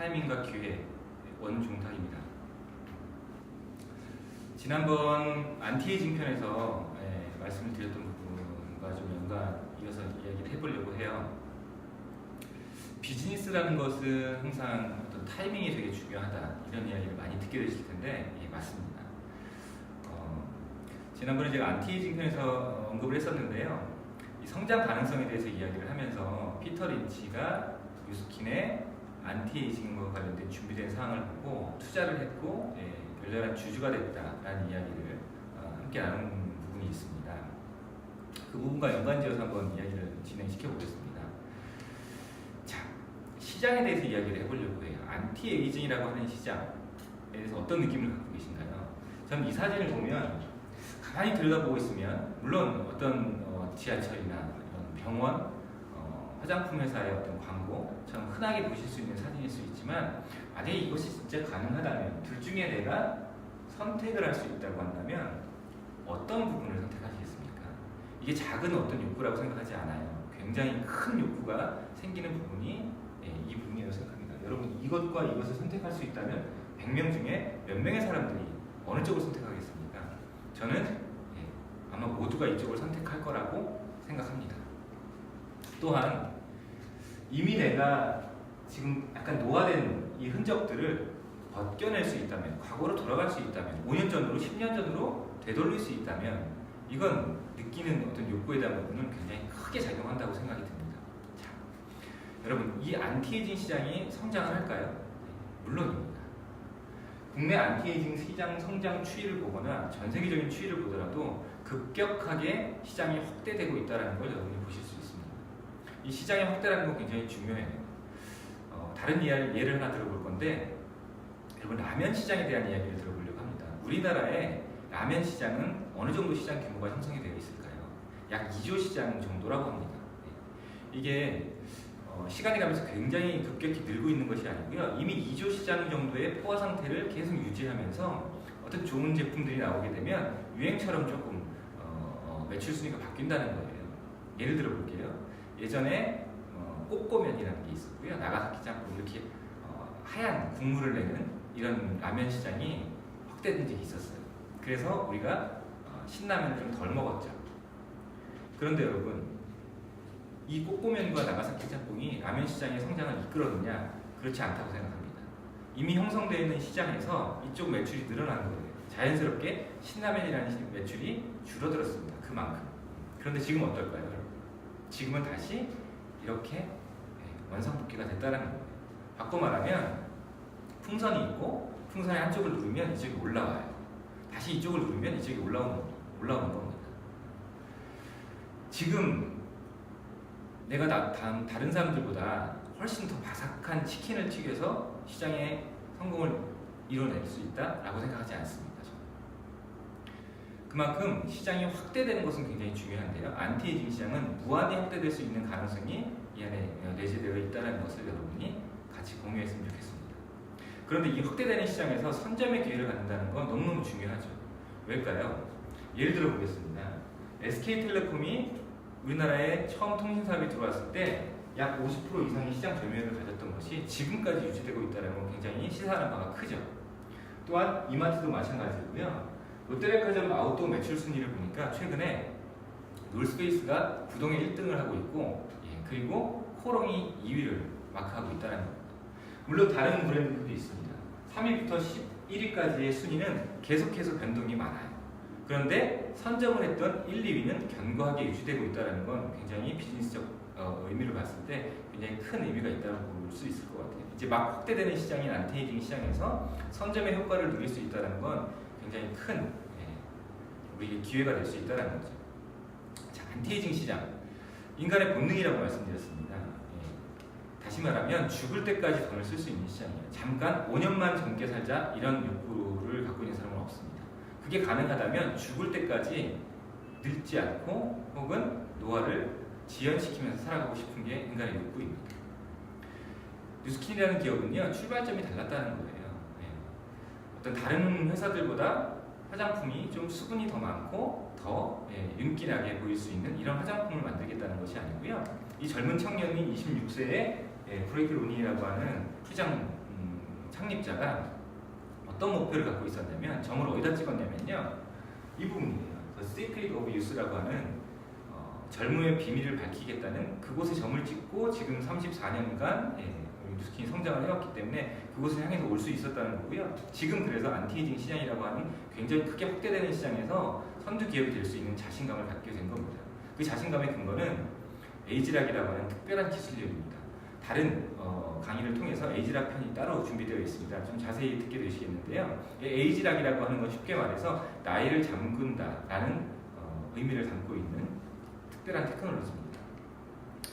타이밍과 기회 원종탁입니다. 지난번 안티에이징 편에서 말씀을 드렸던 부분과 좀 연관 이어서 이야기를 해보려고 해요. 비즈니스라는 것은 항상 어떤 타이밍이 되게 중요하다 이런 이야기를 많이 듣게 되실 텐데 맞습니다. 지난번에 제가 안티에이징 편에서 언급을 했었는데요. 이 성장 가능성에 대해서 이야기를 하면서 피터 린치가 뉴스킨의 안티에이징과 관련된 준비된 사항을 보고 투자를 했고 열렬한 주주가 됐다라는 이야기를 함께 나눈 부분이 있습니다. 그 부분과 연관지어서 한번 이야기를 진행시켜 보겠습니다. 자, 시장에 대해서 이야기를 해보려고 해요. 안티에이징이라고 하는 시장에 대해서 어떤 느낌을 갖고 계신가요? 저는 이 사진을 보면 가만히 들여다보고 있으면 물론 어떤 지하철이나 이런 병원, 화장품 회사의 어떤 광고처럼 흔하게 보실 수 있는 사진일 수 있지만 만약에 이것이 진짜 가능하다면 둘 중에 내가 선택을 할 수 있다고 한다면 어떤 부분을 선택하시겠습니까? 이게 작은 어떤 욕구라고 생각하지 않아요. 굉장히 큰 욕구가 생기는 부분이 이 부분이라고 생각합니다. 여러분 이것과 이것을 선택할 수 있다면 100명 중에 몇 명의 사람들이 어느 쪽을 선택하겠습니까? 저는 아마 모두가 이쪽을 선택할 거라고 생각합니다. 또한 이미 내가 지금 약간 노화된 이 흔적들을 벗겨낼 수 있다면, 과거로 돌아갈 수 있다면, 5년 전으로 10년 전으로 되돌릴 수 있다면 이건 느끼는 어떤 욕구에 대한 부분은 굉장히 크게 작용한다고 생각이 듭니다. 자, 여러분 이 안티에이징 시장이 성장을 할까요? 물론입니다. 국내 안티에이징 시장 성장 추이를 보거나 전 세계적인 추이를 보더라도 급격하게 시장이 확대되고 있다는 걸 여러분이 보실 수 있습니다. 이 시장의 확대라는 건 굉장히 중요해요. 다른 예를 하나 들어볼 건데 여러분 라면 시장에 대한 이야기를 들어보려고 합니다. 우리나라의 라면 시장은 어느 정도 시장 규모가 형성이 되어 있을까요? 약 2조 시장 정도라고 합니다. 이게 시간이 가면서 굉장히 급격히 늘고 있는 것이 아니고요. 이미 2조 시장 정도의 포화 상태를 계속 유지하면서 어떤 좋은 제품들이 나오게 되면 유행처럼 조금 매출 순위가 바뀐다는 거예요. 예를 들어 볼게요. 예전에 꼬꼬면이라는 게 있었고요. 나가사키 짬뽕 이렇게 하얀 국물을 내는 이런 라면 시장이 확대된 적이 있었어요. 그래서 우리가 신라면을 좀 덜 먹었죠. 그런데 여러분 이 꼬꼬면과 나가사키 짬뽕이 라면 시장의 성장을 이끌었느냐? 그렇지 않다고 생각합니다. 이미 형성되어 있는 시장에서 이쪽 매출이 늘어난 거예요. 자연스럽게 신라면이라는 매출이 줄어들었습니다. 그만큼. 그런데 지금 어떨까요? 지금은 다시 이렇게 원상복귀가 됐다는 거예요. 바꿔 말하면 풍선이 있고 풍선의 한쪽을 누르면 이쪽이 올라와요. 다시 이쪽을 누르면 이쪽이 올라오는 겁니다. 지금 내가 다른 사람들보다 훨씬 더 바삭한 치킨을 튀겨서 시장에 성공을 이뤄낼 수 있다라고 생각하지 않습니다. 저는. 그만큼 시장이 확대되는 것은 굉장히 중요한데요. 안티에이징 시장은 무한히 확대될 수 있는 가능성이 이 안에 내재되어 있다는 것을 여러분이 같이 공유했으면 좋겠습니다. 그런데 이 확대되는 시장에서 선점의 기회를 갖는다는 건 너무너무 중요하죠. 왜일까요? 예를 들어 보겠습니다. SK텔레콤이 우리나라에 처음 통신사업이 들어왔을 때 약 50% 이상의 시장 점유율을 가졌던 것이 지금까지 유지되고 있다는 건 굉장히 시사하는 바가 크죠. 또한 이마트도 마찬가지고요. 롯데백화점 아웃도어 매출 순위를 보니까 최근에 놀스페이스가 부동의 1등을 하고 있고 그리고 코롱이 2위를 마크하고 있다는 겁니다. 물론 다른 브랜드들도 있습니다. 3위부터 11위까지의 순위는 계속해서 변동이 많아요. 그런데 선점을 했던 1, 2위는 견고하게 유지되고 있다는 건 굉장히 비즈니스적 의미를 봤을 때 굉장히 큰 의미가 있다고 볼 수 있을 것 같아요. 이제 막 확대되는 시장인 안티에이징 시장에서 선점의 효과를 누릴 수 있다는 건 굉장히 큰 우리에게 기회가 될 수 있다는 거죠. 자, 안티에이징 시장 인간의 본능이라고 말씀드렸습니다. 다시 말하면 죽을 때까지 돈을 쓸 수 있는 시장이에요. 잠깐 5년만 젊게 살자 이런 욕구를 갖고 있는 사람은 없습니다. 그게 가능하다면 죽을 때까지 늙지 않고 혹은 노화를 지연시키면서 살아가고 싶은 게 인간의 욕구입니다. 뉴스킨이라는 기업은요 출발점이 달랐다는 거예요. 어떤 다른 회사들보다 화장품이 좀 수분이 더 많고 더 윤기나게 보일 수 있는 이런 화장품을 만들겠다는 것이 아니고요. 이 젊은 청년인 26세의 브레이크 로니라고 하는 창립자가 어떤 목표를 갖고 있었냐면 점을 어디다 찍었냐면요. 이 부분이에요. The Secret of Youth라고 하는 젊음의 비밀을 밝히겠다는 그곳에 점을 찍고 지금 34년간 뉴스킨이 성장을 해왔기 때문에 그곳을 향해서 올 수 있었다는 거고요. 지금 그래서 안티에이징 시장이라고 하는 굉장히 크게 확대되는 시장에서 선두 기업이 될 수 있는 자신감을 갖게 된 겁니다. 그 자신감의 근거는 에이지락이라고 하는 특별한 기술력입니다. 다른 강의를 통해서 에이지락 편이 따로 준비되어 있습니다. 좀 자세히 듣게 되시겠는데요. 에이지락이라고 하는 건 쉽게 말해서 나이를 잠근다라는 의미를 담고 있는 특별한 테크놀로지입니다.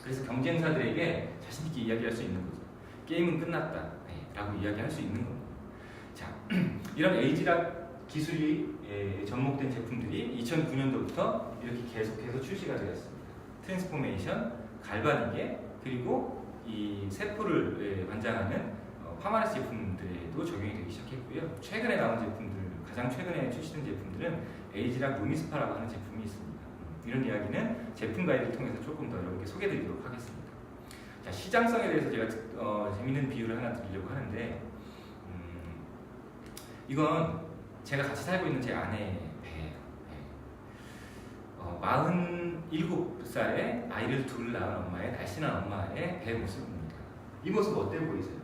그래서 경쟁사들에게 자신 있게 이야기할 수 있는 거죠. 게임은 끝났다 라고 이야기할 수 있는 겁니다. 자, 이런 에이지락 기술이 접목된 제품들이 2009년도부터 이렇게 계속해서 출시가 되었습니다. 트랜스포메이션, 갈바닉에 그리고 이 세포를 관장하는 파마레스 제품들에도 적용이 되기 시작했고요. 최근에 나온 제품들, 가장 최근에 출시된 제품들은 에이지락 루미스파라고 하는 제품이 있습니다. 이런 이야기는 제품 가이드를 통해서 조금 더 여러분께 소개해드리도록 하겠습니다. 자, 시장성에 대해서 제가 재밌는 비유를 하나 드리려고 하는데 이건 제가 같이 살고 있는 제 아내의 배예요. 47살에 아이를 둘 낳은 엄마의 날씬한 엄마의 배 모습입니다. 이 모습 어때 보이세요?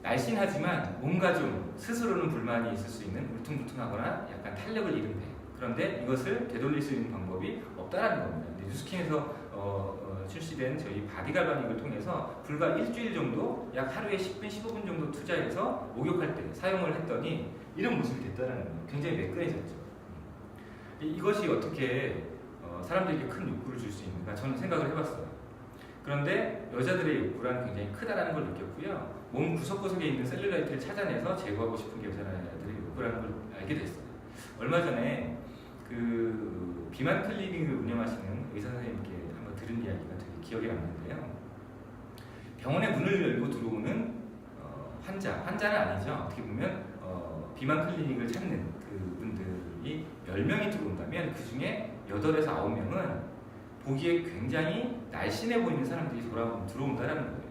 날씬하지만 뭔가 좀 스스로는 불만이 있을 수 있는 울퉁불퉁하거나 약간 탄력을 잃은 배. 그런데 이것을 되돌릴 수 있는 방법이 없다라는 겁니다. 뉴스킨에서 출시된 저희 바디갈바닉을 통해서 불과 일주일 정도, 약 하루에 10분, 15분 정도 투자해서 목욕할 때 사용을 했더니 이런 모습이 됐다는 거예요. 굉장히 매끈해졌죠. 이것이 어떻게 사람들에게 큰 욕구를 줄 수 있는가 저는 생각을 해봤어요. 그런데 여자들의 욕구란 굉장히 크다라는 걸 느꼈고요. 몸 구석구석에 있는 셀룰라이트를 찾아내서 제거하고 싶은 게 여자들의 욕구라는 걸 알게 됐어요. 얼마 전에 그 비만 클리닉을 운영하시는 의사 선생님께 한번 들은 이야기가 되게 기억에 남는데요. 병원에 문을 열고 들어오는 환자는 아니죠. 어떻게 보면 비만 클리닉을 찾는 그 분들이 10명이 들어온다면 그 중에 8에서 9명은 보기에 굉장히 날씬해 보이는 사람들이 들어온다는 거예요.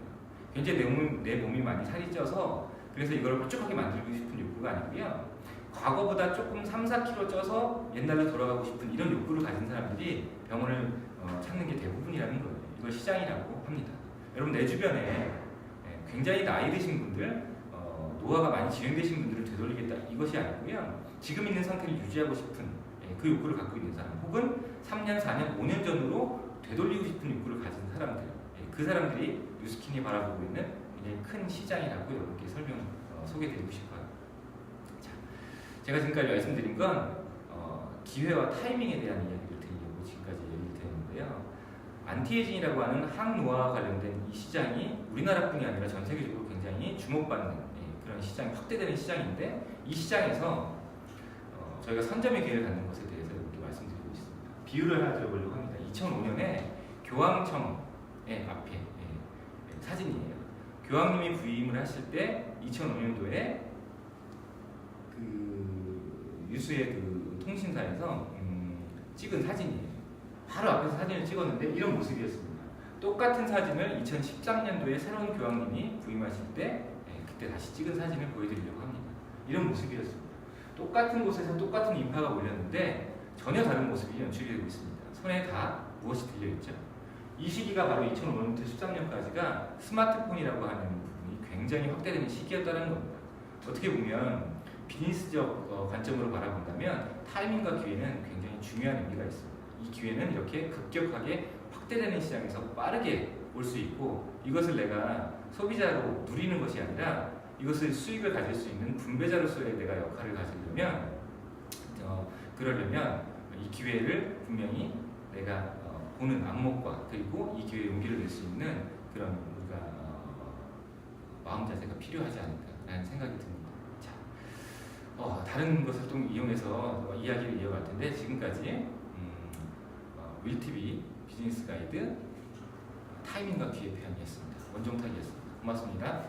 굉장히 내 몸이 많이 살이 쪄서 그래서 이걸 홀쭉하게 만들고 싶은 욕구가 아니고요. 과거보다 조금 3-4kg 쪄서 옛날로 돌아가고 싶은 이런 욕구를 가진 사람들이 병원을 찾는 게 대부분이라는 거예요. 이걸 시장이라고 합니다. 여러분 내 주변에 굉장히 나이 드신 분들, 노화가 많이 진행되신 분들을 되돌리겠다 이것이 아니고요. 지금 있는 상태를 유지하고 싶은 그 욕구를 갖고 있는 사람 혹은 3년, 4년, 5년 전으로 되돌리고 싶은 욕구를 가진 사람들 그 사람들이 뉴스킨이 바라보고 있는 굉장히 큰 시장이라고 여러분께 소개해드리고 싶어요. 자, 제가 지금까지 말씀드린 건 기회와 타이밍에 대한 이야기를 드리려고 지금까지 얘기를 드렸는데요. 안티에이징이라고 하는 항노화와 관련된 이 시장이 우리나라뿐이 아니라 전 세계적으로 굉장히 주목받는 그런 시장이 확대되는 시장인데 이 시장에서 저희가 선점의 기회를 갖는 것에 대해서 이렇게 말씀드리고 있습니다. 비유를 하나 들어보려고 합니다. 2005년에 교황청의 앞에 사진이에요. 교황님이 부임을 하실 때 2005년도에 그 유수의 그 통신사에서 찍은 사진이에요. 바로 앞에서 사진을 찍었는데 이런 모습이었습니다. 똑같은 사진을 2013년도에 새로운 교황님이 부임하실 때 그때 다시 찍은 사진을 보여드리려고 합니다. 이런 모습이었습니다. 똑같은 곳에서 똑같은 인파가 몰렸는데 전혀 다른 모습이 연출이 되고 있습니다. 손에 다 무엇이 들려있죠? 이 시기가 바로 2005년부터 13년까지가 스마트폰이라고 하는 부분이 굉장히 확대되는 시기였다는 겁니다. 어떻게 보면 비즈니스적 관점으로 바라본다면 타이밍과 기회는 굉장히 중요한 의미가 있습니다. 이 기회는 이렇게 급격하게 확대되는 시장에서 빠르게 올 수 있고 이것을 내가 소비자로 누리는 것이 아니라 이것을 수익을 가질 수 있는 분배자로서의 내가 역할을 가지려면 그러려면 이 기회를 분명히 내가 보는 안목과 그리고 이 기회에 용기를 낼 수 있는 그런 우리가 마음 자세가 필요하지 않을까라는 생각이 듭니다. 자, 다른 것을 또 이용해서 이야기를 이어갈 텐데 지금까지 윌TV 비즈니스 가이드 타이밍과 기회 표현이었습니다. 원종탁이었습니다. 고맙습니다.